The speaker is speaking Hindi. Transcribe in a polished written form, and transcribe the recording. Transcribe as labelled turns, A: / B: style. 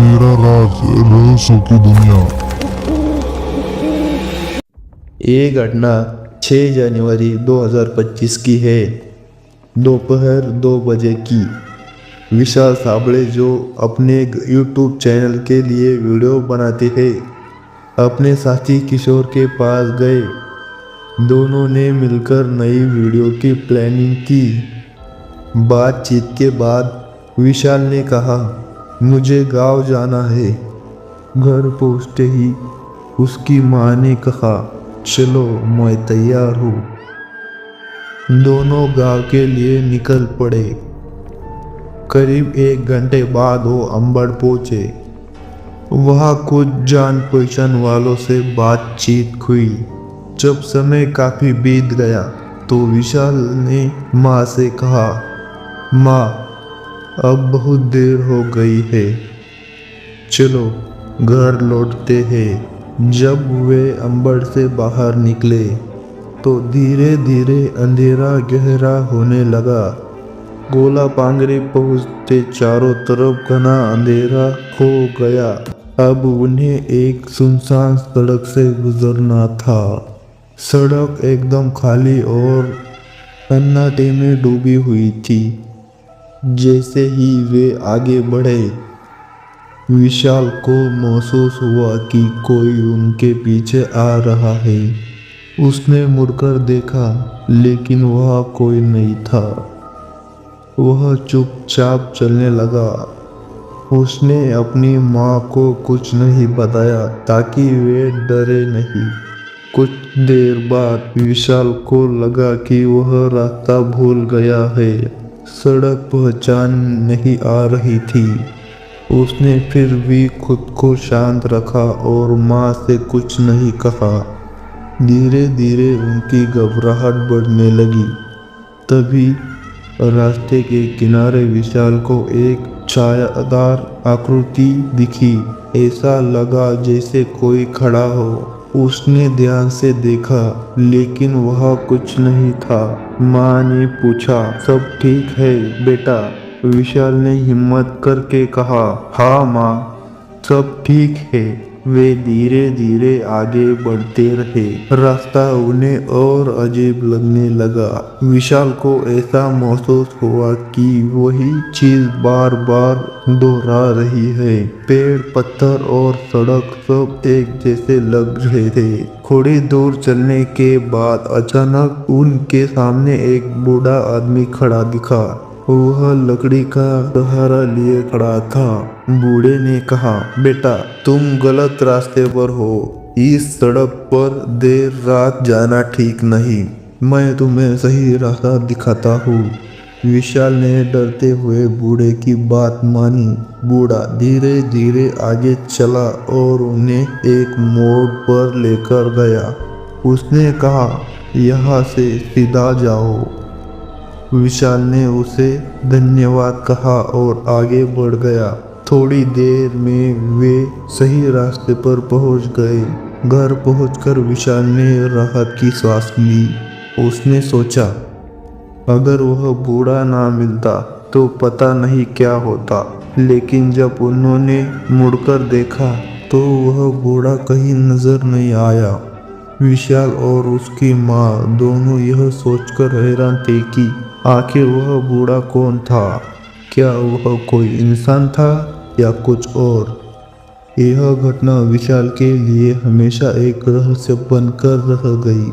A: मेरा राज रहस्यों की दुनिया।
B: ये घटना 6 जनवरी 2025 की है। दोपहर 2 बजे की। विशाल साबळे जो अपने YouTube चैनल के लिए वीडियो बनाते हैं, अपने साथी किशोर के पास गए। दोनों ने मिलकर नई वीडियो की प्लानिंग की। बातचीत के बाद विशाल ने कहा, मुझे गांव जाना है। घर पहुंचते ही उसकी माँ ने कहा, चलो मैं तैयार हूँ। दोनों गांव के लिए निकल पड़े। करीब 1 घंटे बाद वो अंबड़ पहुंचे। वहाँ कुछ जान पहचान वालों से बातचीत हुई। जब समय काफी बीत गया तो विशाल ने माँ से कहा, माँ अब बहुत देर हो गई है, चलो घर लौटते हैं। जब वे अंबड़ से बाहर निकले तो धीरे धीरे अंधेरा गहरा होने लगा। गोला पांगरी पहुंचते चारों तरफ घना अंधेरा हो गया। अब उन्हें एक सुनसान सड़क से गुजरना था। सड़क एकदम खाली और सन्नाटे में डूबी हुई थी। जैसे ही वे आगे बढ़े, विशाल को महसूस हुआ कि कोई उनके पीछे आ रहा है। उसने मुड़कर देखा, लेकिन वह कोई नहीं था। वह चुपचाप चलने लगा। उसने अपनी माँ को कुछ नहीं बताया ताकि वे डरे नहीं। कुछ देर बाद विशाल को लगा कि वह रास्ता भूल गया है। सड़क पहचान नहीं आ रही थी। उसने फिर भी खुद को शांत रखा और माँ से कुछ नहीं कहा। धीरे धीरे उनकी घबराहट बढ़ने लगी। तभी रास्ते के किनारे विशाल को एक छायादार आकृति दिखी। ऐसा लगा जैसे कोई खड़ा हो। उसने ध्यान से देखा, लेकिन वह कुछ नहीं था। माँ ने पूछा, सब ठीक है बेटा? विशाल ने हिम्मत करके कहा, हाँ माँ, सब ठीक है। वे धीरे धीरे आगे बढ़ते रहे। रास्ता उन्हें और अजीब लगने लगा। विशाल को ऐसा महसूस हुआ कि वही चीज बार बार दोहरा रही है। पेड़, पत्थर और सड़क सब एक जैसे लग रहे थे। थोड़ी दूर चलने के बाद अचानक उनके सामने एक बूढ़ा आदमी खड़ा दिखा। वह लकड़ी का सहारा लिए खड़ा था। बूढ़े ने कहा, बेटा तुम गलत रास्ते पर हो। इस सड़क पर देर रात जाना ठीक नहीं। मैं तुम्हें सही रास्ता दिखाता हूँ। विशाल ने डरते हुए बूढ़े की बात मानी। बूढ़ा धीरे धीरे आगे चला और उन्हें एक मोड़ पर लेकर गया। उसने कहा, यहाँ से सीधा जाओ। विशाल ने उसे धन्यवाद कहा और आगे बढ़ गया। थोड़ी देर में वे सही रास्ते पर पहुंच गए। घर पहुंचकर विशाल ने राहत की सांस ली। उसने सोचा, अगर वह बूढ़ा ना मिलता तो पता नहीं क्या होता। लेकिन जब उन्होंने मुड़कर देखा तो वह बूढ़ा कहीं नजर नहीं आया। विशाल और उसकी माँ दोनों यह सोचकर हैरान थे कि आखिर वह बूढ़ा कौन था। क्या वह कोई इंसान था या कुछ और? यह घटना विशाल के लिए हमेशा एक रहस्य बनकर रह गई।